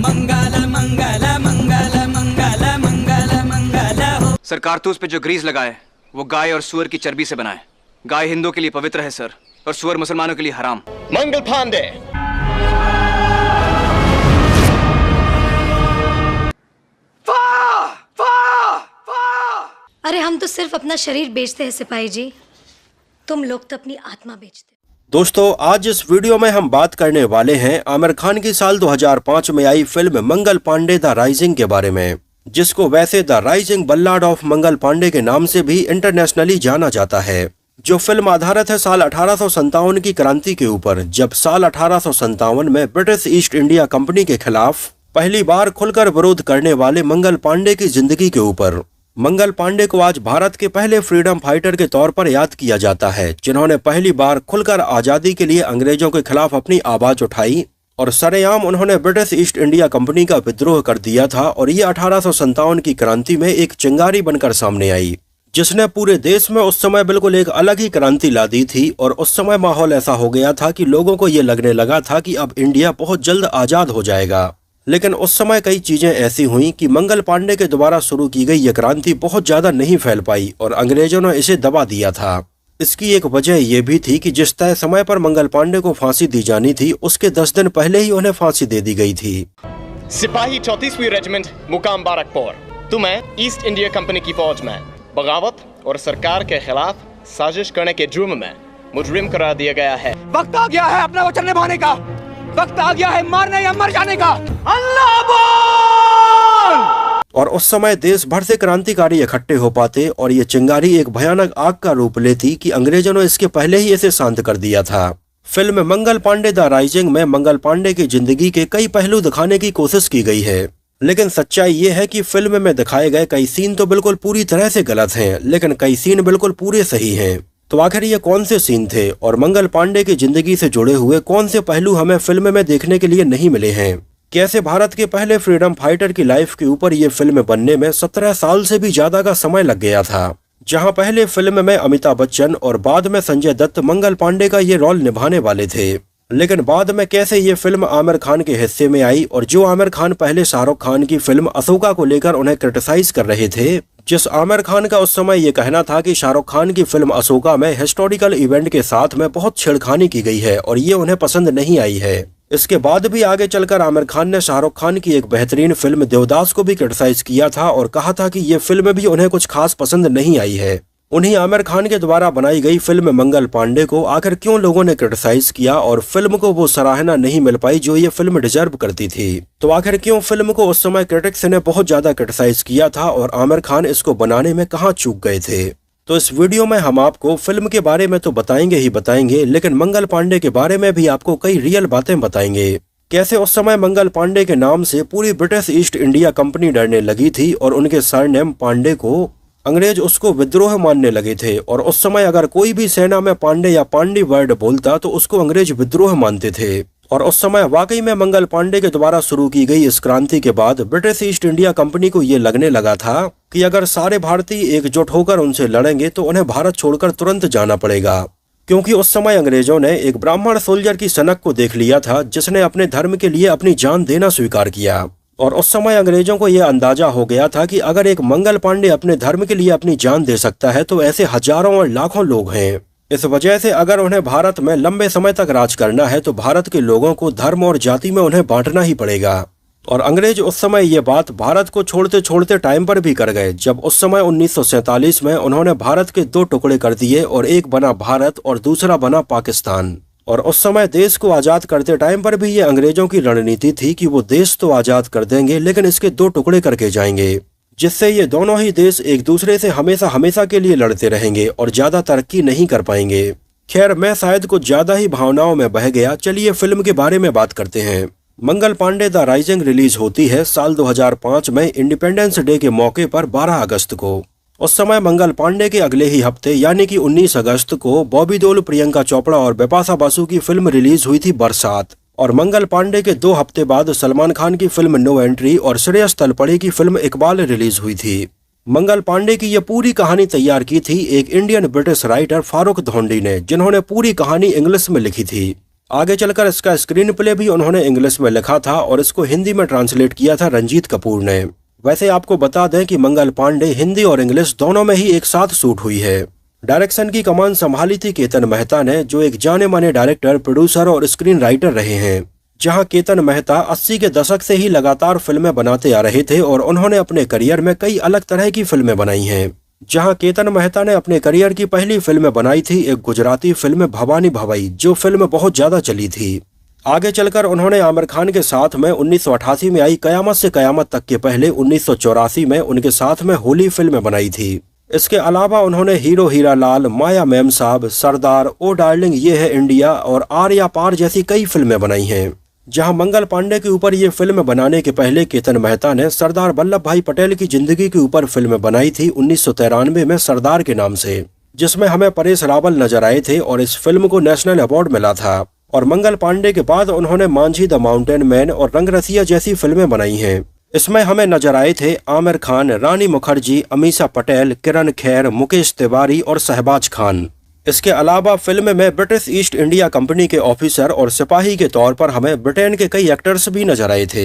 मंगल मंगल मंगल मंगल मंगल मंगल हो। सर, कारतूस पे जो ग्रीस लगा है वो गाय और सुअर की चर्बी से बना है। गाय हिंदुओं के लिए पवित्र है सर, और सुअर मुसलमानों के लिए हराम। मंगल पांडे, अरे हम तो सिर्फ अपना शरीर बेचते हैं सिपाही जी, तुम लोग तो अपनी आत्मा बेचते। दोस्तों, आज इस वीडियो में हम बात करने वाले हैं आमिर खान की साल 2005 में आई film Mangal Pandey the rising के बारे में, जिसको वैसे the rising ballad of Mangal Pandey के नाम से भी इंटरनेशनली जाना जाता है। जो फिल्म आधारित है साल 1857 की क्रांति के ऊपर, जब साल 1857 में ब्रिटिश ईस्ट इंडिया कंपनी के खिलाफ पहली बार खुलकर विरोध करने वाले मंगल पांडे की जिंदगी के ऊपर। मंगल पांडे को आज भारत के पहले फ्रीडम फाइटर के तौर पर याद किया जाता है, जिन्होंने पहली बार खुलकर आजादी के लिए अंग्रेजों के खिलाफ अपनी आवाज उठाई और सरेआम उन्होंने ब्रिटिश ईस्ट इंडिया कंपनी का विद्रोह कर दिया था। और ये 1857 की क्रांति में एक चिंगारी बनकर सामने आई, जिसने पूरे देश में उस समय बिल्कुल एक अलग ही क्रांति ला दी थी। और उस समय माहौल ऐसा हो गया था कि लोगों को ये लगने लगा था कि अब इंडिया बहुत जल्द आजाद हो जाएगा। लेकिन उस समय कई चीजें ऐसी हुई कि मंगल पांडे के द्वारा शुरू की गई ये क्रांति बहुत ज्यादा नहीं फैल पाई और अंग्रेजों ने इसे दबा दिया था। इसकी एक वजह ये भी थी कि जिस तय समय पर मंगल पांडे को फांसी दी जानी थी, उसके 10 दिन पहले ही उन्हें फांसी दे दी गई थी। सिपाही 34वीं रेजिमेंट मुकाम बारकपुर, तुम्हें ईस्ट इंडिया कंपनी की फौज में बगावत और सरकार के खिलाफ साजिश करने के जुर्म में मुजरिम करार दिया गया है। वक्त आ गया है अपना वचन निभाने का, वक्त आ गया है मारने या मर जाने का। अल्लाह बोल। और उस समय देश भर से क्रांतिकारी इकट्ठे हो पाते और ये चिंगारी एक भयानक आग का रूप लेती कि अंग्रेजों ने इसके पहले ही इसे शांत कर दिया था। Film Mangal Pandey the Rising में मंगल पांडे की जिंदगी के कई पहलू दिखाने की कोशिश की गई है, लेकिन सच्चाई ये है कि फिल्म में दिखाए गए कई सीन तो बिल्कुल पूरी तरह से गलत हैं, लेकिन कई सीन बिल्कुल पूरे सही हैं। तो आखिर ये कौन से सीन थे और मंगल पांडे की जिंदगी से जुड़े हुए कौन से पहलू हमें फिल्म में देखने के लिए नहीं मिले हैं? कैसे भारत के पहले फ्रीडम फाइटर की लाइफ के ऊपर ये फिल्म बनने में 17 साल से भी ज्यादा का समय लग गया था, जहां पहले फिल्म में अमिताभ बच्चन और बाद में संजय दत्त मंगल पांडे का ये रोल निभाने वाले थे। लेकिन बाद में कैसे ये फिल्म आमिर खान के हिस्से में आई, और जो आमिर खान पहले शाहरुख खान की फिल्म अशोका को लेकर उन्हें क्रिटिसाइज कर रहे थे, जिस आमिर खान का उस समय ये कहना था कि शाहरुख खान की फिल्म अशोका में हिस्टोरिकल इवेंट के साथ में बहुत छेड़खानी की गई है और ये उन्हें पसंद नहीं आई है। इसके बाद भी आगे चलकर आमिर खान ने शाहरुख खान की एक बेहतरीन फिल्म देवदास को भी क्रिटिसाइज किया था और कहा था कि ये फिल्म भी उन्हें कुछ खास पसंद नहीं आई है। उन्हीं आमिर खान के द्वारा बनाई गई फिल्म मंगल पांडे को आखिर क्यों लोगों ने क्रिटिसाइज किया और फिल्म को वो सराहना नहीं मिल पाई जो ये फिल्म डिजर्व करती थी? तो आखिर क्यों फिल्म को उस समय क्रिटिक्स ने बहुत ज्यादा क्रिटिसाइज किया था और आमिर खान इसको बनाने में कहाँ चूक गए थे? तो इस वीडियो में हम आपको फिल्म के बारे में तो बताएंगे ही बताएंगे, लेकिन मंगल पांडे के बारे में भी आपको कई रियल बातें बताएंगे। कैसे उस समय मंगल पांडे के नाम से पूरी ब्रिटिश ईस्ट इंडिया कंपनी डरने लगी थी और उनके सरनेम पांडे को अंग्रेज उसको विद्रोह मानने लगे थे। और उस समय अगर कोई भी सेना में पांडे या पांडी वर्ड बोलता तो उसको अंग्रेज विद्रोह मानते थे। और उस समय वाकई में मंगल पांडे के द्वारा शुरू की गई इस क्रांति के बाद ब्रिटिश ईस्ट इंडिया कंपनी को ये लगने लगा था कि अगर सारे भारतीय एकजुट होकर उनसे लड़ेंगे तो उन्हें भारत छोड़कर तुरंत जाना पड़ेगा, क्योंकि उस समय अंग्रेजों ने एक ब्राह्मण सोल्जर की सनक को देख लिया था जिसने अपने धर्म के लिए अपनी जान देना स्वीकार किया। और उस समय अंग्रेजों को यह अंदाजा हो गया था कि अगर एक मंगल पांडे अपने धर्म के लिए अपनी जान दे सकता है तो ऐसे हजारों और लाखों लोग हैं। इस वजह से अगर उन्हें भारत में लंबे समय तक राज करना है तो भारत के लोगों को धर्म और जाति में उन्हें बांटना ही पड़ेगा। और अंग्रेज उस समय ये बात भारत को छोड़ते छोड़ते टाइम पर भी कर गए, जब उस समय 1947 में उन्होंने भारत के 2 टुकड़े कर दिए और एक बना भारत और दूसरा बना पाकिस्तान। और उस समय देश को आजाद करते टाइम पर भी ये अंग्रेजों की रणनीति थी कि वो देश तो आजाद कर देंगे लेकिन इसके 2 टुकड़े करके जाएंगे, जिससे ये दोनों ही देश एक दूसरे से हमेशा हमेशा के लिए लड़ते रहेंगे और ज्यादा तरक्की नहीं कर पाएंगे। खैर, मैं शायद कुछ ज्यादा ही भावनाओं में बह गया। चलिए फिल्म के बारे में बात करते हैं। मंगल पांडे द राइजिंग रिलीज होती है साल 2005 में इंडिपेंडेंस डे के मौके पर 12 अगस्त को। उस समय मंगल पांडे के अगले ही हफ्ते यानी कि 19 अगस्त को बॉबी देओल, प्रियंका चोपड़ा और बिपाशा बासु की फिल्म रिलीज हुई थी बरसात। और मंगल पांडे के 2 हफ्ते बाद सलमान खान की फिल्म नो एंट्री और श्रेयस तलपड़े की फिल्म इकबाल रिलीज हुई थी। मंगल पांडे की ये पूरी कहानी तैयार की थी एक Indian British writer Farooq Dhondi ने, जिन्होंने पूरी कहानी इंग्लिश में लिखी थी। आगे चलकर इसका स्क्रीन प्ले भी उन्होंने इंग्लिश में लिखा था और इसको हिंदी में ट्रांसलेट किया था रंजीत कपूर ने। वैसे आपको बता दें कि मंगल पांडे हिंदी और इंग्लिश दोनों में ही एक साथ शूट हुई है। डायरेक्शन की कमान संभाली थी केतन मेहता ने, जो एक जाने माने डायरेक्टर, प्रोड्यूसर और स्क्रीन राइटर रहे हैं। जहां केतन मेहता 80 के दशक से ही लगातार फिल्में बनाते आ रहे थे और उन्होंने अपने करियर में कई अलग तरह की फिल्में बनाई हैं। जहां केतन मेहता ने अपने करियर की पहली फिल्म बनाई थी एक गुजराती फिल्म भवानी भवई, जो फिल्म बहुत ज्यादा चली थी। आगे चलकर उन्होंने आमिर खान के साथ में 1988 में आई कयामत से कयामत तक के पहले 1984 में उनके साथ में होली फिल्म बनाई थी। इसके अलावा उन्होंने हीरो हीरा लाल, माया मेम साहब, सरदार, ओ डार्लिंग ये है इंडिया और आर या पार जैसी कई फिल्में बनाई हैं। जहां मंगल पांडे के ऊपर ये फिल्म बनाने के पहले केतन मेहता ने सरदार वल्लभ भाई पटेल की जिंदगी के ऊपर फिल्म बनाई थी 1993 में सरदार के नाम से, जिसमें हमें परेश रावल नजर आए थे और इस फिल्म को नेशनल अवार्ड मिला था। और मंगल पांडे के बाद उन्होंने मांझी द माउंटेन मैन और रंगरसिया जैसी फिल्में बनाई हैं। इसमें हमें नजर आए थे आमिर खान, रानी मुखर्जी, अमीषा पटेल, किरण खेर, मुकेश तिवारी और शहबाज खान। इसके अलावा फिल्म में ब्रिटिश ईस्ट इंडिया कंपनी के ऑफिसर और सिपाही के तौर पर हमें ब्रिटेन के कई एक्टर्स भी नजर आए थे।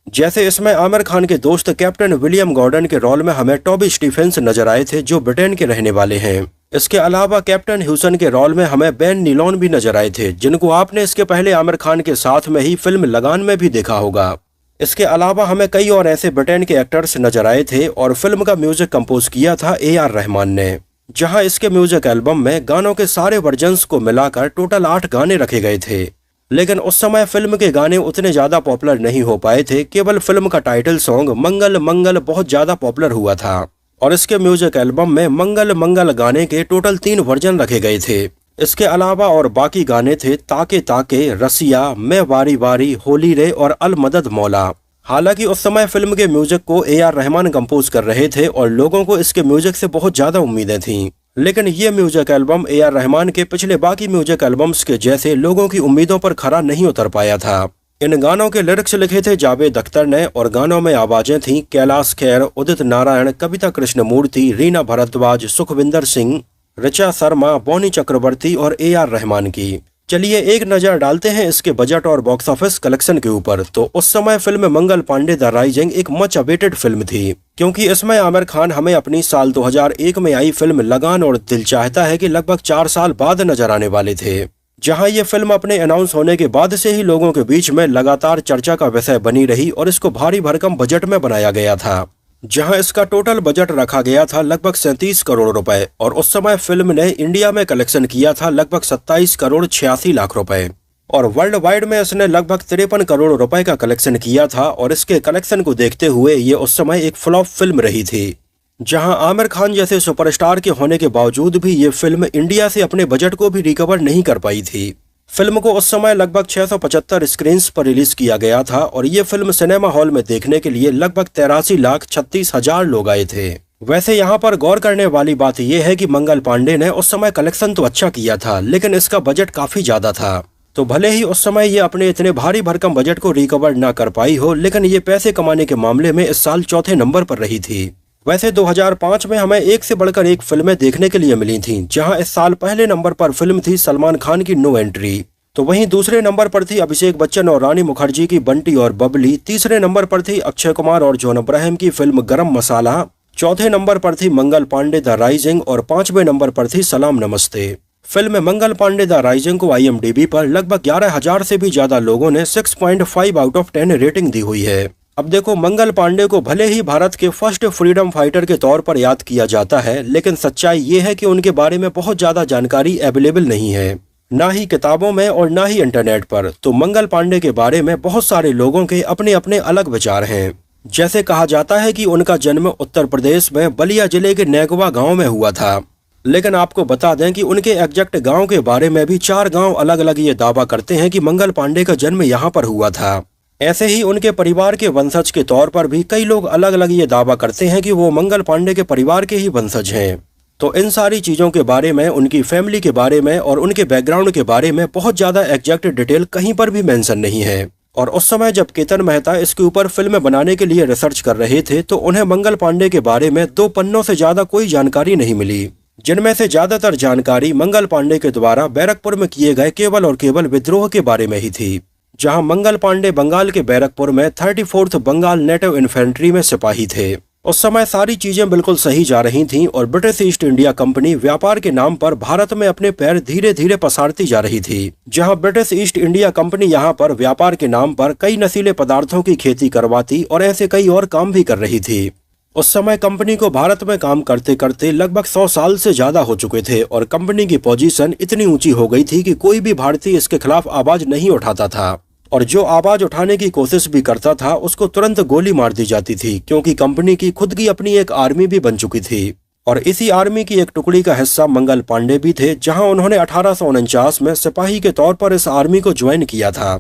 जैसे इसमें आमिर खान के दोस्त कैप्टन विलियम गॉर्डन के रोल में हमें टॉबी स्टीफेंस नजर आए थे, जो ब्रिटेन के रहने वाले हैं। इसके अलावा कैप्टन ह्यूसन के रोल में हमें बेन नीलोन भी नजर आए थे, जिनको आपने इसके पहले आमिर खान के साथ में ही फिल्म लगान में भी देखा होगा। इसके अलावा हमें कई और ऐसे ब्रिटेन के एक्टर्स नजर आए थे और फिल्म का म्यूजिक कंपोज किया था AR रहमान ने। जहां इसके म्यूजिक एल्बम में गानों के सारे वर्जन्स को मिलाकर टोटल 8 गाने रखे गए थे, लेकिन उस समय फिल्म के गाने उतने ज्यादा पॉपुलर नहीं हो पाए थे। केवल फिल्म का टाइटल सॉन्ग मंगल मंगल बहुत ज्यादा पॉपुलर हुआ था और इसके म्यूजिक एल्बम में मंगल मंगल गाने के टोटल 3 वर्जन रखे गए थे। इसके अलावा और बाकी गाने थे ताके ताके, रसिया, मैं वारी वारी, होली रे और अल मदद मौला। हालांकि उस समय फिल्म के म्यूजिक को AR रहमान कंपोज कर रहे थे और लोगों को इसके म्यूजिक से बहुत ज्यादा उम्मीदें थीं, लेकिन ये म्यूजिक एल्बम AR रहमान के पिछले बाकी म्यूजिक एल्बम्स के जैसे लोगों की उम्मीदों पर खरा नहीं उतर पाया था। इन गानों के लिरिक्स लिखे थे जावेद अख्तर ने और गानों में आवाजें थीं कैलाश खेर, उदित नारायण, कविता कृष्णमूर्ति, रीना भारद्वाज, सुखविंदर सिंह, ऋचा शर्मा, बॉनी चक्रवर्ती और AR रहमान की। चलिए एक नजर डालते हैं इसके बजट और बॉक्स ऑफिस कलेक्शन के ऊपर। तो उस समय film Mangal Pandey the Rising एक मच अवेटेड फिल्म थी, क्योंकि इसमें आमिर खान हमें अपनी साल 2001 में आई फिल्म लगान और दिल चाहता है कि लगभग 4 साल बाद नजर आने वाले थे। जहां ये फिल्म अपने अनाउंस होने के बाद से ही लोगों के बीच में लगातार चर्चा का विषय बनी रही और इसको भारी भरकम बजट में बनाया गया था। जहां इसका टोटल बजट रखा गया था लगभग 37 करोड़ रुपए और उस समय फिल्म ने इंडिया में कलेक्शन किया था लगभग 27 करोड़ 86 लाख रुपए और वर्ल्ड वाइड में इसने लगभग 53 करोड़ रुपए का कलेक्शन किया था। और इसके कलेक्शन को देखते हुए ये उस समय एक फ्लॉप फिल्म रही थी। जहां आमिर खान जैसे सुपरस्टार के होने के बावजूद भी ये फिल्म इंडिया से अपने बजट को भी रिकवर नहीं कर पाई थी। फिल्म को उस समय लगभग 675 स्क्रीन्स पर रिलीज किया गया था और ये फिल्म सिनेमा हॉल में देखने के लिए लगभग 83,36,000 लोग आए थे। वैसे यहाँ पर गौर करने वाली बात यह है कि मंगल पांडे ने उस समय कलेक्शन तो अच्छा किया था, लेकिन इसका बजट काफी ज्यादा था। तो भले ही उस समय ये अपने इतने भारी भरकम बजट को रिकवर न कर पाई हो, लेकिन ये पैसे कमाने के मामले में इस साल चौथे नंबर पर रही थी। वैसे 2005 में हमें एक से बढ़कर एक फिल्में देखने के लिए मिली थीं, जहां इस साल पहले नंबर पर फिल्म थी सलमान खान की नो एंट्री, तो वहीं दूसरे नंबर पर थी अभिषेक बच्चन और रानी मुखर्जी की बंटी और बबली, तीसरे नंबर पर थी अक्षय कुमार और जॉन अब्राहम की फिल्म गरम मसाला, चौथे नंबर पर थी मंगल पांडे द राइजिंग और 5वें नंबर पर थी Salaam Namaste. Film Mangal Pandey the Rising को IMDb पर लगभग 11,000 से भी ज्यादा लोगों ने 6.5 आउट ऑफ 10 रेटिंग दी हुई है। अब देखो, मंगल पांडे को भले ही भारत के फर्स्ट फ्रीडम फाइटर के तौर पर याद किया जाता है, लेकिन सच्चाई ये है कि उनके बारे में बहुत ज्यादा जानकारी अवेलेबल नहीं है, ना ही किताबों में और ना ही इंटरनेट पर। तो मंगल पांडे के बारे में बहुत सारे लोगों के अपने अपने अलग विचार हैं। जैसे कहा जाता है कि उनका जन्म उत्तर प्रदेश में बलिया जिले के नेगवा गांव में हुआ था, लेकिन आपको बता दें कि उनके एग्जैक्ट गांव के बारे में भी 4 गांव अलग अलग ये दावा करते हैं कि मंगल पांडे का जन्म यहाँ पर हुआ था। ऐसे ही उनके परिवार के वंशज के तौर पर भी कई लोग अलग अलग ये दावा करते हैं कि वो मंगल पांडे के परिवार के ही वंशज हैं। तो इन सारी चीजों के बारे में, उनकी फैमिली के बारे में और उनके बैकग्राउंड के बारे में बहुत ज्यादा एग्जैक्ट डिटेल कहीं पर भी मेंशन नहीं है। और उस समय जब केतन मेहता इसके ऊपर फिल्म बनाने के लिए रिसर्च कर रहे थे, तो उन्हें मंगल पांडे के बारे में 2 पन्नों से ज्यादा कोई जानकारी नहीं मिली। जिनमें से ज्यादातर जानकारी मंगल पांडे के द्वारा बैरकपुर में किए गए केवल और केवल विद्रोह के बारे में ही थी, जहां मंगल पांडे बंगाल के बैरकपुर में 34th बंगाल नेटिव इन्फेंट्री में सिपाही थे। उस समय सारी चीजें बिल्कुल सही जा रही थीं और ब्रिटिश ईस्ट इंडिया कंपनी व्यापार के नाम पर भारत में अपने पैर धीरे धीरे पसारती जा रही थी। जहां ब्रिटिश ईस्ट इंडिया कंपनी यहां पर व्यापार के नाम पर कई नशीले पदार्थों की खेती करवाती और ऐसे कई और काम भी कर रही थी। उस समय कंपनी को भारत में काम करते करते लगभग 100 साल से ज्यादा हो चुके थे और कंपनी की पोजीशन इतनी ऊंची हो गई थी कि कोई भी भारतीय इसके खिलाफ आवाज नहीं उठाता था, और जो आवाज उठाने की कोशिश भी करता था उसको तुरंत गोली मार दी जाती थी, क्योंकि कंपनी की खुद की अपनी एक आर्मी भी बन चुकी थी। और इसी आर्मी की एक टुकड़ी का हिस्सा मंगल पांडे भी थे, जहां उन्होंने 1849 में सिपाही के तौर पर इस आर्मी को ज्वाइन किया था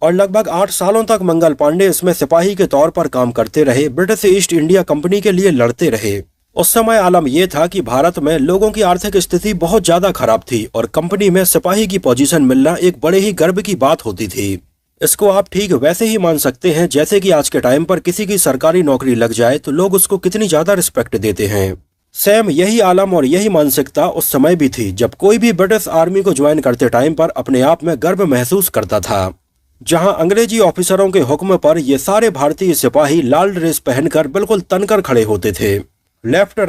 और लगभग 8 सालों तक मंगल पांडे इसमें सिपाही के तौर पर काम करते रहे, ब्रिटिश ईस्ट इंडिया कंपनी के लिए लड़ते रहे। उस समय आलम यह था कि भारत में लोगों की आर्थिक स्थिति बहुत ज्यादा खराब थी और कंपनी में सिपाही की पोजीशन मिलना एक बड़े ही गर्व की बात होती थी। इसको आप ठीक वैसे ही मान सकते हैं जैसे कि आज के टाइम पर किसी की सरकारी नौकरी लग जाए तो लोग उसको कितनी ज्यादा रिस्पेक्ट देते हैं। सेम यही आलम और यही मानसिकता उस समय भी थी जब कोई भी ब्रिटिश आर्मी को ज्वाइन करते टाइम पर अपने आप में गर्व महसूस करता था। जहां अंग्रेजी ऑफिसरों के हुक्म पर ये सारे भारतीय सिपाही लाल ड्रेस पहनकर बिल्कुल तनकर खड़े होते थे, लेफ्ट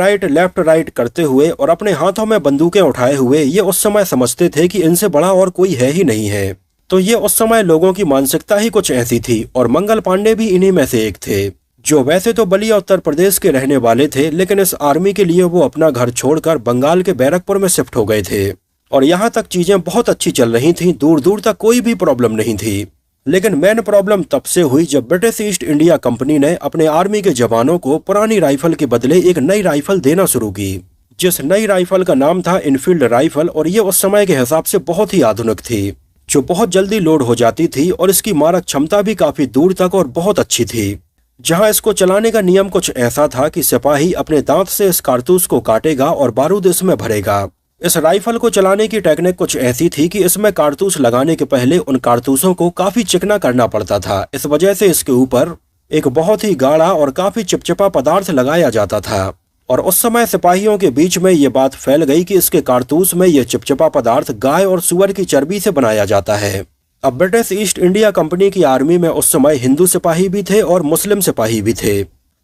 राइट करते हुए और अपने हाथों में बंदूकें उठाए हुए। ये उस समय समझते थे कि इनसे बड़ा और कोई है ही नहीं है। तो ये उस समय लोगों की मानसिकता ही कुछ ऐसी थी और मंगल पांडे भी इन्हीं में से एक थे, जो वैसे तो बलिया उत्तर प्रदेश के रहने वाले थे, लेकिन इस आर्मी के लिए वो अपना घर छोड़कर बंगाल के बैरकपुर में शिफ्ट हो गए थे। और यहाँ तक चीजें बहुत अच्छी चल रही थी, दूर दूर तक कोई भी प्रॉब्लम नहीं थी। लेकिन मेन प्रॉब्लम तब से हुई जब ब्रिटिश ईस्ट इंडिया कंपनी ने अपने आर्मी के जवानों को पुरानी राइफल के बदले एक नई राइफल देना शुरू की, जिस नई राइफल का नाम था इनफील्ड राइफल। और ये उस समय के हिसाब से बहुत ही आधुनिक थी, जो बहुत जल्दी लोड हो जाती थी और इसकी मारक क्षमता भी काफी दूर तक और बहुत अच्छी थी। जहां इसको चलाने का नियम कुछ ऐसा था कि सिपाही अपने दांत से इस कारतूस को काटेगा और बारूद इसमें भरेगा। इस राइफल को चलाने की टेक्निक कुछ ऐसी थी कि इसमें कारतूस लगाने के पहले उन कारतूसों को काफी चिकना करना पड़ता था। इस वजह से इसके ऊपर एक बहुत ही गाढ़ा और काफी चिपचिपा पदार्थ लगाया जाता था। और उस समय सिपाहियों के बीच में ये बात फैल गई कि इसके कारतूस में ये चिपचिपा पदार्थ गाय और सुअर की चर्बी से बनाया जाता है। अब ब्रिटिश ईस्ट इंडिया कंपनी की आर्मी में उस समय हिंदू सिपाही भी थे और मुस्लिम सिपाही भी थे।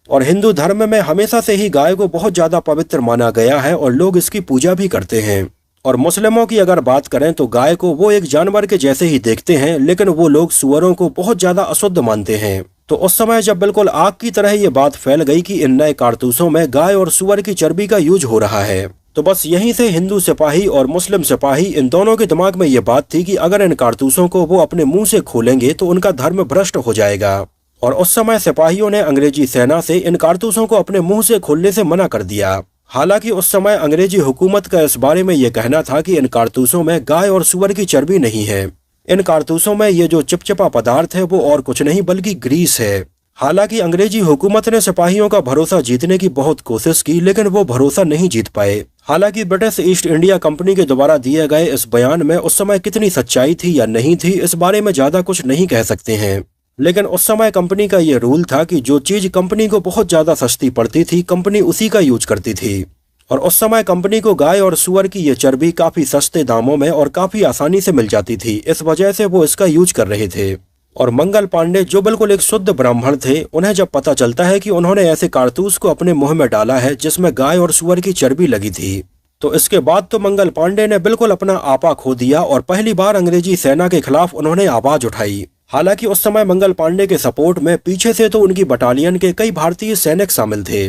और हिंदू धर्म में हमेशा से ही गाय को बहुत ज्यादा पवित्र माना गया है और लोग इसकी पूजा भी करते हैं। और मुस्लिमों की अगर बात करें तो गाय को वो एक जानवर के जैसे ही देखते हैं, लेकिन वो लोग सुअरों को बहुत ज्यादा अशुद्ध मानते हैं। तो उस समय जब बिल्कुल आग की तरह ये बात फैल गई कि इन नए कारतूसों में गाय और सुअर की चर्बी का यूज हो रहा है, तो बस यहीं से हिंदू सिपाही और मुस्लिम सिपाही इन दोनों के दिमाग में ये बात थी कि अगर इन कारतूसों को वो अपने मुंह से खोलेंगे तो उनका धर्म भ्रष्ट हो जाएगा। और उस समय सिपाहियों ने अंग्रेजी सेना से इन कारतूसों को अपने मुंह से खोलने से मना कर दिया। हालांकि उस समय अंग्रेजी हुकूमत का इस बारे में यह कहना था कि इन कारतूसों में गाय और सुअर की चर्बी नहीं है। इन कारतूसों में ये जो चिपचिपा पदार्थ है वो और कुछ नहीं बल्कि ग्रीस है। हालांकि अंग्रेजी हुकूमत ने सिपाहियों का भरोसा जीतने की बहुत कोशिश की, लेकिन वो भरोसा नहीं जीत पाए। हालांकि ब्रिटिश ईस्ट इंडिया कंपनी के द्वारा दिए गए इस बयान में उस समय कितनी सच्चाई थी या नहीं थी, इस बारे में ज्यादा कुछ नहीं कह सकते हैं। लेकिन उस समय कंपनी का ये रूल था कि जो चीज कंपनी को बहुत ज्यादा सस्ती पड़ती थी, कंपनी उसी का यूज करती थी। और उस समय कंपनी को गाय और सुअर की ये चर्बी काफी सस्ते दामों में और काफी आसानी से मिल जाती थी, इस वजह से वो इसका यूज कर रहे थे। और मंगल पांडे जो बिल्कुल एक शुद्ध ब्राह्मण थे, उन्हें जब पता चलता है कि उन्होंने ऐसे कारतूस को अपने मुंह में डाला है जिसमें गाय और सुअर की चर्बी लगी थी, तो इसके बाद तो मंगल पांडे ने बिल्कुल अपना आपा खो दिया और पहली बार अंग्रेजी सेना के खिलाफ उन्होंने आवाज उठाई। हालांकि उस समय मंगल पांडे के सपोर्ट में पीछे से तो उनकी बटालियन के कई भारतीय सैनिक शामिल थे,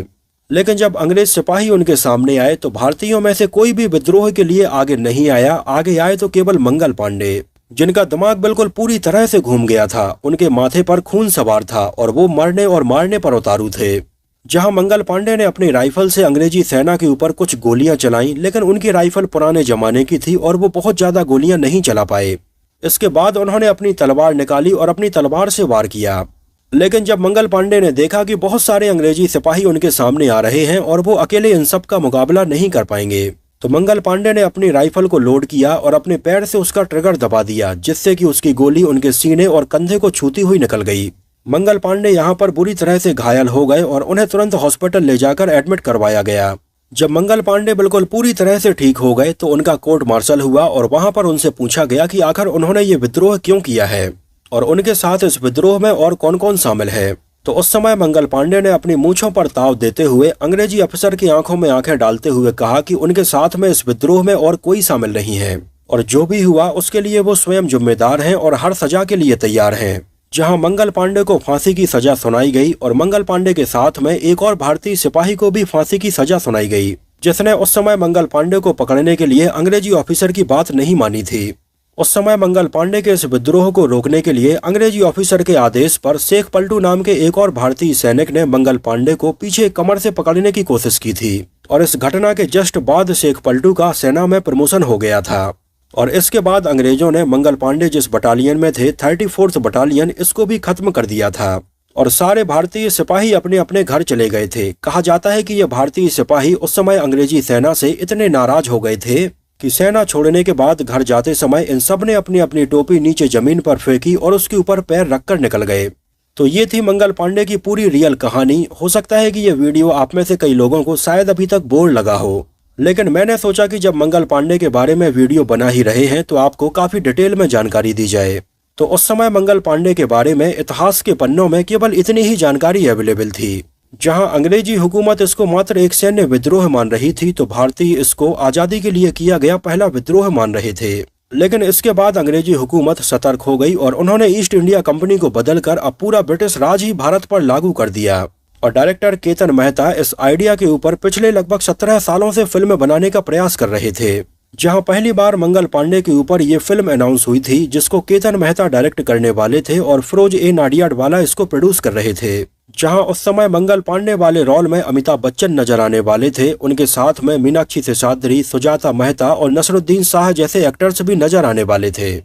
लेकिन जब अंग्रेज सिपाही उनके सामने आए तो भारतीयों में से कोई भी विद्रोह के लिए आगे नहीं आया। आगे आए तो केवल मंगल पांडे, जिनका दिमाग बिल्कुल पूरी तरह से घूम गया था। उनके माथे पर खून सवार था और वो मरने और मारने पर उतारू थे। जहां मंगल पांडे ने अपनी राइफल से अंग्रेजी सेना के ऊपर कुछ गोलियां चलाई, लेकिन उनकी राइफल पुराने जमाने की थी और वो बहुत ज्यादा गोलियां नहीं चला पाए। इसके बाद उन्होंने अपनी तलवार निकाली और अपनी तलवार से वार किया। लेकिन जब मंगल पांडे ने देखा कि बहुत सारे अंग्रेजी सिपाही उनके सामने आ रहे हैं और वो अकेले इन सब का मुकाबला नहीं कर पाएंगे, तो मंगल पांडे ने अपनी राइफल को लोड किया और अपने पैर से उसका ट्रिगर दबा दिया, जिससे कि उसकी गोली उनके सीने और कंधे को छूती हुई निकल गई। मंगल पांडे यहाँ पर बुरी तरह से घायल हो गए और उन्हें तुरंत हॉस्पिटल ले जाकर एडमिट करवाया गया। जब मंगल पांडे बिल्कुल पूरी तरह से ठीक हो गए तो उनका कोर्ट मार्शल हुआ और वहां पर उनसे पूछा गया कि आखिर उन्होंने ये विद्रोह क्यों किया है और उनके साथ इस विद्रोह में और कौन कौन शामिल है। तो उस समय मंगल पांडे ने अपनी मूंछों पर ताव देते हुए अंग्रेजी अफसर की आंखों में आंखें डालते हुए कहा कि उनके साथ में इस विद्रोह में और कोई शामिल नहीं है और जो भी हुआ उसके लिए वो स्वयं जिम्मेदार हैं और हर सजा के लिए तैयार हैं। जहां मंगल पांडे को फांसी की सजा सुनाई गई और मंगल पांडे के साथ में एक और भारतीय सिपाही को भी फांसी की सजा सुनाई गई, जिसने उस समय मंगल पांडे को पकड़ने के लिए अंग्रेजी ऑफिसर की बात नहीं मानी थी। उस समय मंगल पांडे के इस विद्रोह को रोकने के लिए अंग्रेजी ऑफिसर के आदेश पर शेख पलटू नाम के एक और भारतीय सैनिक ने मंगल पांडे को पीछे कमर से पकड़ने की कोशिश की थी और इस घटना के जस्ट बाद शेख पलटू का सेना में प्रमोशन हो गया था और इसके बाद अंग्रेजों ने मंगल पांडे जिस बटालियन में थे 34th बटालियन, इसको भी खत्म कर दिया था और सारे भारतीय सिपाही अपने अपने घर चले गए थे। कहा जाता है कि ये भारतीय सिपाही उस समय अंग्रेजी सेना से इतने नाराज हो गए थे कि सेना छोड़ने के बाद घर जाते समय इन सब ने अपनी अपनी टोपी नीचे जमीन पर फेंकी और उसके ऊपर पैर रखकर निकल गए। तो ये थी मंगल पांडे की पूरी रियल कहानी। हो सकता है कि ये वीडियो आप में से कई लोगों को शायद अभी तक बोर लगा हो, लेकिन मैंने सोचा कि जब मंगल पांडे के बारे में वीडियो बना ही रहे हैं तो आपको काफी डिटेल में जानकारी दी जाए। तो उस समय मंगल पांडे के बारे में इतिहास के पन्नों में केवल इतनी ही जानकारी अवेलेबल थी। जहां अंग्रेजी हुकूमत इसको मात्र एक सैन्य विद्रोह मान रही थी तो भारतीय इसको आजादी के लिए किया गया पहला विद्रोह मान रहे थे। लेकिन इसके बाद अंग्रेजी हुकूमत सतर्क हो गई और उन्होंने ईस्ट इंडिया कंपनी को बदलकर अब पूरा ब्रिटिश राज ही भारत पर लागू कर दिया और डायरेक्टर केतन मेहता इस आइडिया के ऊपर पिछले लगभग 17 सालों से फिल्म बनाने का प्रयास कर रहे थे। जहां पहली बार मंगल पांडे के ऊपर ये फिल्म अनाउंस हुई थी जिसको केतन मेहता डायरेक्ट करने वाले थे और फिरोज ए नाडियाडवाला इसको प्रोड्यूस कर रहे थे। जहां उस समय मंगल पांडे वाले रोल में अमिताभ बच्चन नजर आने वाले थे, उनके साथ में मीनाक्षी शेषाद्री, सुजाता मेहता और नसरुद्दीन शाह जैसे एक्टर्स भी नजर आने वाले थे।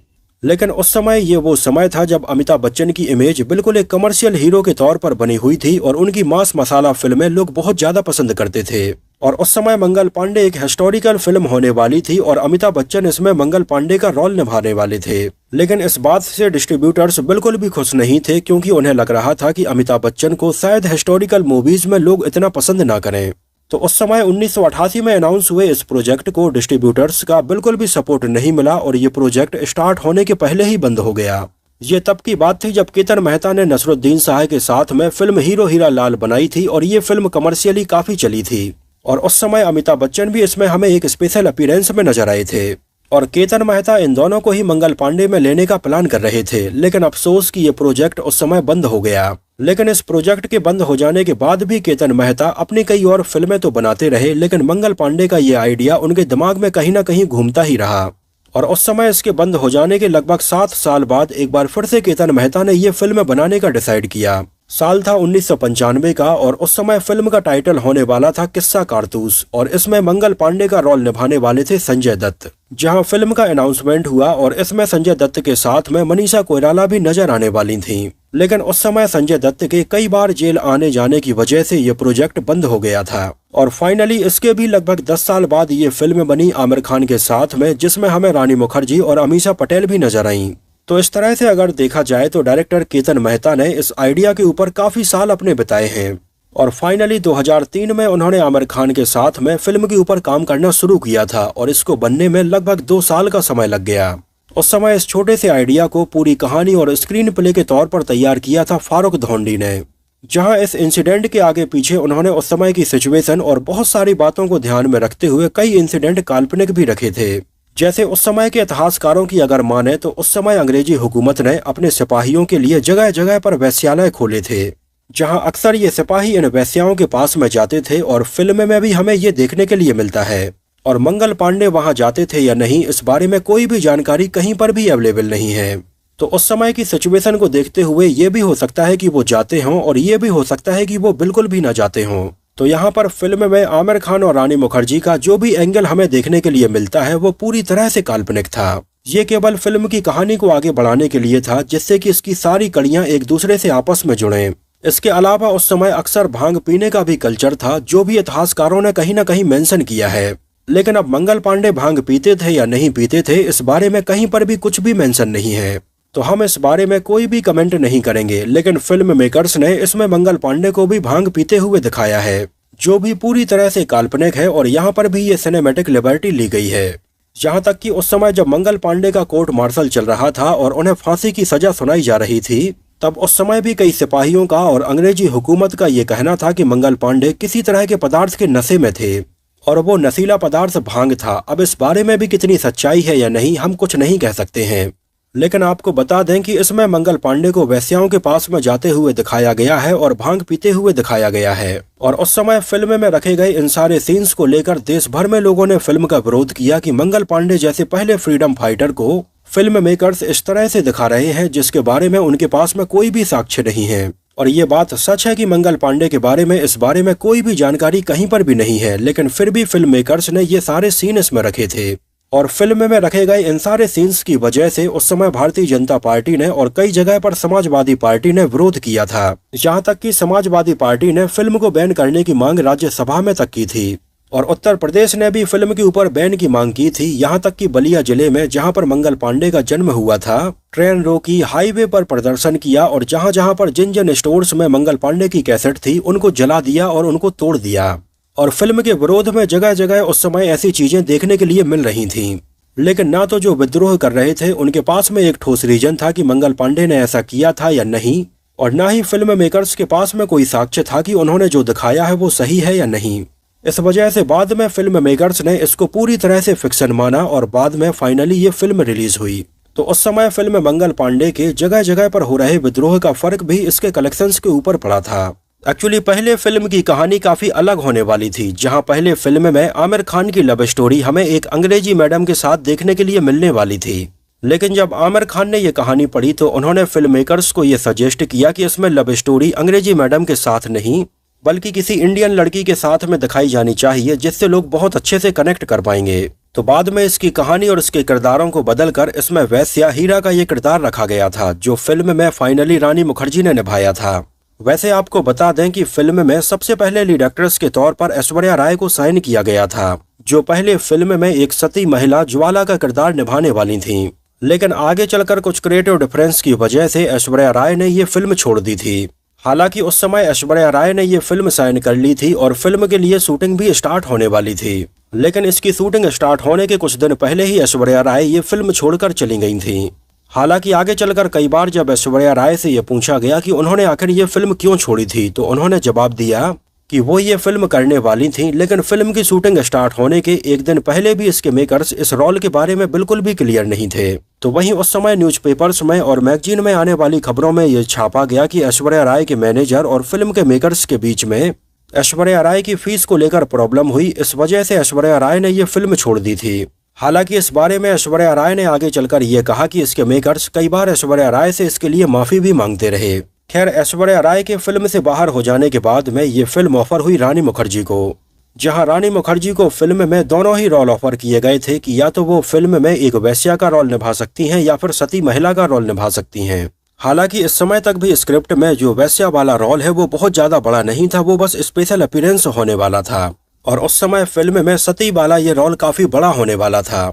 लेकिन उस समय ये वो समय था जब अमिताभ बच्चन की इमेज बिल्कुल एक कमर्शियल हीरो के तौर पर बनी हुई थी और उनकी मास मसाला फिल्में लोग बहुत ज्यादा पसंद करते थे। और उस समय मंगल पांडे एक हिस्टोरिकल फिल्म होने वाली थी और अमिताभ बच्चन इसमें मंगल पांडे का रोल निभाने वाले थे। लेकिन इस बात से डिस्ट्रीब्यूटर्स बिल्कुल भी खुश नहीं थे क्योंकि उन्हें लग रहा था कि अमिताभ बच्चन को शायद हिस्टोरिकल मूवीज में लोग इतना पसंद ना करें। तो उस समय 1988 में अनाउंस हुए इस प्रोजेक्ट को डिस्ट्रीब्यूटर्स का बिल्कुल भी सपोर्ट नहीं मिला और ये प्रोजेक्ट स्टार्ट होने के पहले ही बंद हो गया। ये तब की बात थी जब केतन मेहता ने नसरुद्दीन शाह के साथ में फिल्म हीरो हीरा लाल बनाई थी और ये फिल्म कमर्शियली काफी चली थी और उस समय अमिताभ बच्चन भी इसमें हमें एक स्पेशल अपीयरेंस में नजर आए थे और केतन मेहता इन दोनों को ही मंगल पांडे में लेने का प्लान कर रहे थे। लेकिन अफसोस कि ये प्रोजेक्ट उस समय बंद हो गया। लेकिन इस प्रोजेक्ट के बंद हो जाने के बाद भी केतन मेहता अपनी कई और फिल्में तो बनाते रहे, लेकिन मंगल पांडे का ये आइडिया उनके दिमाग में कहीं ना कहीं घूमता ही रहा और उस समय इसके बंद हो जाने के लगभग 7 साल बाद एक बार फिर से केतन मेहता ने ये फिल्म बनाने का डिसाइड किया। साल था 1995 का और उस समय फिल्म का टाइटल होने वाला था किस्सा कारतूस और इसमें मंगल पांडे का रोल निभाने वाले थे संजय दत्त। जहां फिल्म का अनाउंसमेंट हुआ और इसमें संजय दत्त के साथ में मनीषा कोइराला भी नजर आने वाली थीं। लेकिन उस समय संजय दत्त के कई बार जेल आने जाने की वजह से ये प्रोजेक्ट बंद हो गया था और फाइनली इसके भी लगभग 10 साल बाद ये फिल्म बनी आमिर खान के साथ में, जिसमें हमें रानी मुखर्जी और अमीषा पटेल भी नजर आईं। तो इस तरह से अगर देखा जाए तो डायरेक्टर केतन मेहता ने इस आइडिया के ऊपर काफी साल अपने बिताए हैं और फाइनली 2003 में उन्होंने आमिर खान के साथ में फिल्म के ऊपर काम करना शुरू किया था और इसको बनने में लगभग 2 साल का समय लग गया। उस समय इस छोटे से आइडिया को पूरी कहानी और स्क्रीन प्ले के तौर पर तैयार किया था फारूक धोंडी ने। जहां इस इंसिडेंट के आगे पीछे उन्होंने उस समय की सिचुएशन और बहुत सारी बातों को ध्यान में रखते हुए कई इंसिडेंट काल्पनिक भी रखे थे। जैसे उस समय के इतिहासकारों की अगर माने तो उस समय अंग्रेजी हुकूमत ने अपने सिपाहियों के लिए जगह जगह पर वेश्यालय खोले थे, जहां अक्सर ये सिपाही इन वेश्याओं के पास में जाते थे और फिल्म में भी हमें ये देखने के लिए मिलता है। और मंगल पांडे वहां जाते थे या नहीं, इस बारे में कोई भी जानकारी कहीं पर भी अवेलेबल नहीं है। तो उस समय की सिचुएशन को देखते हुए ये भी हो सकता है कि वो जाते हों और ये भी हो सकता है कि वो बिल्कुल भी न जाते हों। तो यहाँ पर फिल्म में आमिर खान और रानी मुखर्जी का जो भी एंगल हमें देखने के लिए मिलता है वो पूरी तरह से काल्पनिक था। ये केवल फिल्म की कहानी को आगे बढ़ाने के लिए था, जिससे कि इसकी सारी कड़ियां एक दूसरे से आपस में जुड़ें। इसके अलावा उस समय अक्सर भांग पीने का भी कल्चर था, जो भी इतिहासकारों ने कहीं न कहीं मेंशन किया है। लेकिन अब मंगल पांडे भांग पीते थे या नहीं पीते थे, इस बारे में कहीं पर भी कुछ भी मेंशन नहीं है, तो हम इस बारे में कोई भी कमेंट नहीं करेंगे। लेकिन फिल्म मेकर्स ने इसमें मंगल पांडे को भी भांग पीते हुए दिखाया है, जो भी पूरी तरह से काल्पनिक है और यहाँ पर भी ये सिनेमैटिक लिबर्टी ली गई है। यहाँ तक कि उस समय जब मंगल पांडे का कोर्ट मार्शल चल रहा था और उन्हें फांसी की सजा सुनाई जा रही थी, तब उस समय भी कई सिपाहियों का और अंग्रेजी हुकूमत का ये कहना था कि मंगल पांडे किसी तरह के पदार्थ के नशे में थे और वो नशीला पदार्थ भांग था। अब इस बारे में भी कितनी सच्चाई है या नहीं हम कुछ नहीं कह सकते हैं, लेकिन आपको बता दें कि इसमें मंगल पांडे को वेश्याओं के पास में जाते हुए दिखाया गया है और भांग पीते हुए दिखाया गया है। और उस समय फिल्म में रखे गए इन सारे सीन्स को लेकर देश भर में लोगों ने फिल्म का विरोध किया कि मंगल पांडे जैसे पहले फ्रीडम फाइटर को फिल्म मेकर्स इस तरह से दिखा रहे हैं जिसके बारे में उनके पास में कोई भी साक्ष्य नहीं है। और ये बात सच है कि मंगल पांडे के बारे में इस बारे में कोई भी जानकारी कहीं पर भी नहीं है, लेकिन फिर भी फिल्म मेकर्स ने ये सारे सीन इसमें रखे थे। और फिल्म में रखे गए इन सारे सीन्स की वजह से उस समय भारतीय जनता पार्टी ने और कई जगह पर समाजवादी पार्टी ने विरोध किया था। यहाँ तक कि समाजवादी पार्टी ने फिल्म को बैन करने की मांग राज्यसभा में तक की थी और उत्तर प्रदेश ने भी फिल्म के ऊपर बैन की मांग की थी। यहाँ तक कि बलिया जिले में जहाँ पर मंगल पांडे का जन्म हुआ था, ट्रेन रोकी, हाईवे पर प्रदर्शन किया और जहाँ जहाँ पर जिन जिन स्टोर्स में मंगल पांडे की कैसेट थी उनको जला दिया और उनको तोड़ दिया। और फिल्म के विरोध में जगह जगह उस समय ऐसी चीजें देखने के लिए मिल रही थीं। लेकिन ना तो जो विद्रोह कर रहे थे उनके पास में एक ठोस रीजन था कि मंगल पांडे ने ऐसा किया था या नहीं, और ना ही फिल्म मेकर्स के पास में कोई साक्ष्य था कि उन्होंने जो दिखाया है वो सही है या नहीं। इस वजह से बाद में फिल्म मेकर्स ने इसको पूरी तरह से फिक्शन माना और बाद में फाइनली ये फिल्म रिलीज हुई। तो उस समय फिल्म मंगल पांडे के जगह जगह पर हो रहे विद्रोह का फर्क भी इसके कलेक्शंस के ऊपर पड़ा था। एक्चुअली पहले फिल्म की कहानी काफी अलग होने वाली थी, जहां पहले फिल्म में आमिर खान की लव स्टोरी हमें एक अंग्रेजी मैडम के साथ देखने के लिए मिलने वाली थी। लेकिन जब आमिर खान ने ये कहानी पढ़ी तो उन्होंने फिल्म मेकर्स को ये सजेस्ट किया कि इसमें लव स्टोरी अंग्रेजी मैडम के साथ नहीं बल्कि किसी इंडियन लड़की के साथ में दिखाई जानी चाहिए, जिससे लोग बहुत अच्छे से कनेक्ट कर पाएंगे। तो बाद में इसकी कहानी और इसके किरदारों को बदलकर इसमें वैश्या हीरा का ये किरदार रखा गया था, जो फिल्म में फाइनली रानी मुखर्जी ने निभाया था। वैसे आपको बता दें कि फिल्म में सबसे पहले लीड एक्ट्रेस के तौर पर ऐश्वर्या राय को साइन किया गया था, जो पहले फिल्म में एक सती महिला ज्वाला का किरदार निभाने वाली थी। लेकिन आगे चलकर कुछ क्रिएटिव डिफरेंस की वजह से ऐश्वर्या राय ने ये फिल्म छोड़ दी थी। हालांकि उस समय ऐश्वर्या राय ने ये फिल्म साइन कर ली थी और फिल्म के लिए शूटिंग भी स्टार्ट होने वाली थी। लेकिन इसकी शूटिंग स्टार्ट होने के कुछ दिन पहले ही ऐश्वर्या राय ये फिल्म छोड़कर चली गई थी। हालांकि आगे चलकर कई बार जब ऐश्वर्या राय से ये पूछा गया कि उन्होंने आखिर ये फिल्म क्यों छोड़ी थी, तो उन्होंने जवाब दिया कि वो ये फिल्म करने वाली थी, लेकिन फिल्म की शूटिंग स्टार्ट होने के एक दिन पहले भी इसके मेकर्स इस रोल के बारे में बिल्कुल भी क्लियर नहीं थे। तो वहीं उस समय न्यूज़पेपर्स में और मैगजीन में आने वाली खबरों में ये छापा गया कि ऐश्वर्या राय के मैनेजर और फिल्म के मेकर्स के बीच में ऐश्वर्या राय की फीस को लेकर प्रॉब्लम हुई। इस वजह से ऐश्वर्या राय ने ये फिल्म छोड़ दी थी। हालांकि इस बारे में ऐश्वर्या राय ने आगे चलकर ये कहा कि इसके मेकर्स कई बार ऐश्वर्या राय से इसके लिए माफी भी मांगते रहे। खैर, ऐश्वर्या राय के फिल्म से बाहर हो जाने के बाद में ये फिल्म ऑफर हुई रानी मुखर्जी को, जहां रानी मुखर्जी को फिल्म में दोनों ही रोल ऑफर किए गए थे कि या तो वो फिल्म में एक वैश्या का रोल निभा सकती हैं या फिर सती महिला का रोल निभा सकती हैं। हालांकि इस समय तक भी स्क्रिप्ट में जो वैश्या वाला रोल है वो बहुत ज्यादा बड़ा नहीं था, वो बस स्पेशल अपीयरेंस होने वाला था। और उस समय फिल्म में सती वाला ये रोल काफी बड़ा होने वाला था।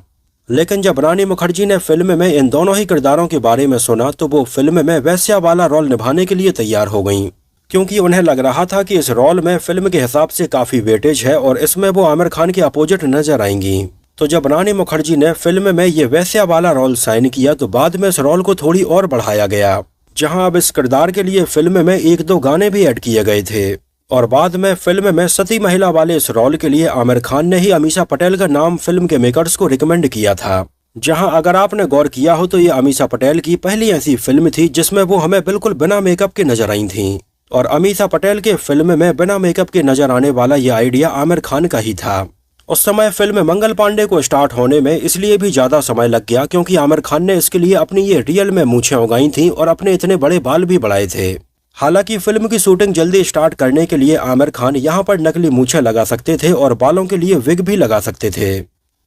लेकिन जब रानी मुखर्जी ने फिल्म में इन दोनों ही किरदारों के बारे में सुना तो वो फिल्म में वैश्या वाला रोल निभाने के लिए तैयार हो गईं, क्योंकि उन्हें लग रहा था कि इस रोल में फिल्म के हिसाब से काफी वेटेज है और इसमें वो आमिर खान के अपोजिट नजर आएंगी। तो जब रानी मुखर्जी ने फिल्म में ये वैश्या वाला रोल साइन किया तो बाद में इस रोल को थोड़ी और बढ़ाया गया, जहां अब इस किरदार के लिए फिल्म में 1-2 गाने भी ऐड किए गए थे। और बाद में फिल्म में सती महिला वाले इस रोल के लिए आमिर खान ने ही अमीषा पटेल का नाम फिल्म के मेकर्स को रिकमेंड किया था। जहां अगर आपने गौर किया हो तो ये अमीषा पटेल की पहली ऐसी फिल्म थी जिसमें वो हमें बिल्कुल बिना मेकअप के नजर आई थी। और अमीषा पटेल के फिल्म में बिना मेकअप के नजर आने वाला ये आइडिया आमिर खान का ही था। उस समय फिल्म मंगल पांडे को स्टार्ट होने में इसलिए भी ज्यादा समय लग गया क्योंकि आमिर खान ने इसके लिए अपनी ये रियल में मूछें उगाई थी और अपने इतने बड़े बाल भी बढ़ाए थे। हालांकि फिल्म की शूटिंग जल्दी स्टार्ट करने के लिए आमिर खान यहाँ पर नकली मूछें लगा सकते थे और बालों के लिए विग भी लगा सकते थे।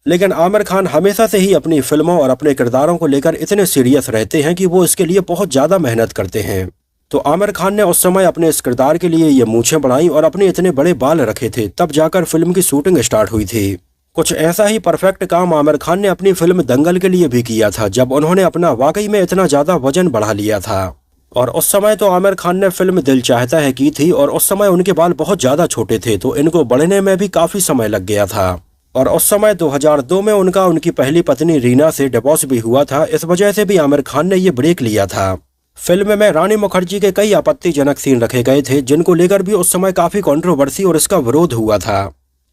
लेकिन आमिर खान हमेशा से ही अपनी फिल्मों और अपने किरदारों को लेकर इतने सीरियस रहते हैं कि वो इसके लिए बहुत ज्यादा मेहनत करते हैं। तो आमिर खान ने उस समय अपने इस किरदार के लिए ये मूछें बढ़ाई और अपने इतने बड़े बाल रखे थे, तब जाकर फिल्म की शूटिंग स्टार्ट हुई थी। कुछ ऐसा ही परफेक्ट काम आमिर खान ने अपनी फिल्म दंगल के लिए भी किया था, जब उन्होंने अपना वाकई में इतना ज्यादा वजन बढ़ा लिया था। और उस समय तो आमिर खान ने फिल्म दिल चाहता है की थी और उस समय उनके बाल बहुत ज्यादा छोटे थे तो इनको बढ़ने में भी काफी समय लग गया था। और उस समय 2002 में उनका उनकी पहली पत्नी रीना से डिवोर्स भी हुआ था। इस वजह से भी आमिर खान ने ये ब्रेक लिया था। फिल्म में रानी मुखर्जी के कई आपत्तिजनक सीन रखे गए थे जिनको लेकर भी उस समय काफी कंट्रोवर्सी और इसका विरोध हुआ था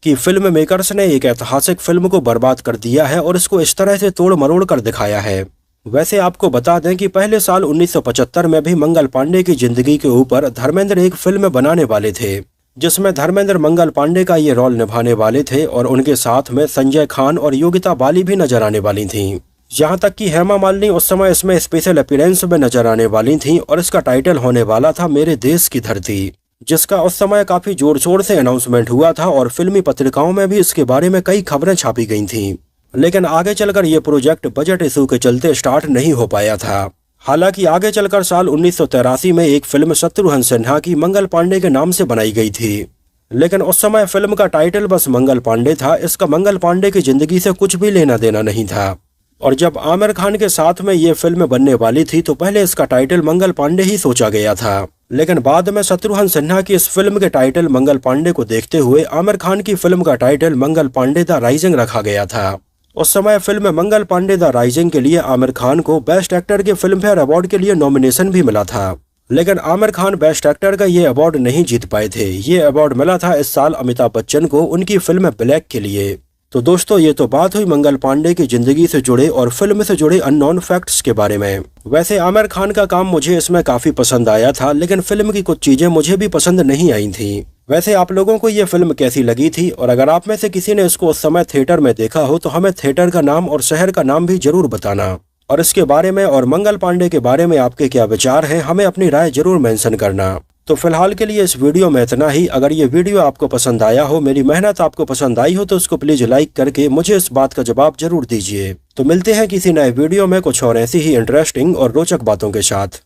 कि फिल्म मेकर्स ने एक ऐतिहासिक फिल्म को बर्बाद कर दिया है और इसको इस तरह से तोड़ मरोड़ कर दिखाया है। वैसे आपको बता दें कि पहले साल 1975 में भी मंगल पांडे की जिंदगी के ऊपर धर्मेंद्र एक फिल्म बनाने वाले थे जिसमें धर्मेंद्र मंगल पांडे का ये रोल निभाने वाले थे और उनके साथ में संजय खान और योगिता बाली भी नजर आने वाली थीं। यहाँ तक कि हेमा मालिनी उस समय इसमें स्पेशल अपीयरेंस में नजर आने वाली थीं और इसका टाइटल होने वाला था मेरे देश की धरती, जिसका उस समय काफी जोर शोर से अनाउंसमेंट हुआ था और फिल्मी पत्रिकाओं में भी इसके बारे में कई खबरें छापी गई थीं। लेकिन आगे चलकर ये प्रोजेक्ट बजट इशू के चलते स्टार्ट नहीं हो पाया था। हालांकि आगे चलकर साल 1983 में एक फिल्म शत्रुघ्न सिन्हा की मंगल पांडे के नाम से बनाई गई थी, लेकिन उस समय फिल्म का टाइटल बस मंगल पांडे था। इसका मंगल पांडे की जिंदगी से कुछ भी लेना देना नहीं था। और जब आमिर खान के साथ में ये फिल्म बनने वाली थी तो पहले इसका टाइटल मंगल पांडे ही सोचा गया था, लेकिन बाद में शत्रुघ्न सिन्हा की इस फिल्म के टाइटल मंगल पांडे को देखते हुए आमिर खान की फिल्म का title Mangal Pandey the Rising रखा गया था। उस समय film Mangal Pandey the rising के लिए आमिर खान को बेस्ट एक्टर के फिल्म फेयर अवार्ड के लिए नॉमिनेशन भी मिला था, लेकिन आमिर खान बेस्ट एक्टर का ये अवार्ड नहीं जीत पाए थे। ये अवार्ड मिला था इस साल अमिताभ बच्चन को उनकी फिल्म ब्लैक के लिए। तो दोस्तों ये तो बात हुई मंगल पांडे की जिंदगी से जुड़े और फिल्म से जुड़े अननोन फैक्ट्स के बारे में। वैसे आमिर खान का काम मुझे इसमें काफी पसंद आया था, लेकिन फिल्म की कुछ चीजें मुझे भी पसंद नहीं आई थी। वैसे आप लोगों को ये फिल्म कैसी लगी थी, और अगर आप में से किसी ने इसको उस समय थिएटर में देखा हो तो हमें थिएटर का नाम और शहर का नाम भी जरूर बताना। और इसके बारे में और मंगल पांडे के बारे में आपके क्या विचार हैं, हमें अपनी राय जरूर मेंशन करना। तो फिलहाल के लिए इस वीडियो में इतना ही। अगर ये वीडियो आपको पसंद आया हो, मेरी मेहनत आपको पसंद आई हो, तो उसको प्लीज लाइक करके मुझे इस बात का जवाब जरूर दीजिए। तो मिलते हैं किसी नए वीडियो में कुछ और ऐसी ही इंटरेस्टिंग और रोचक बातों के साथ।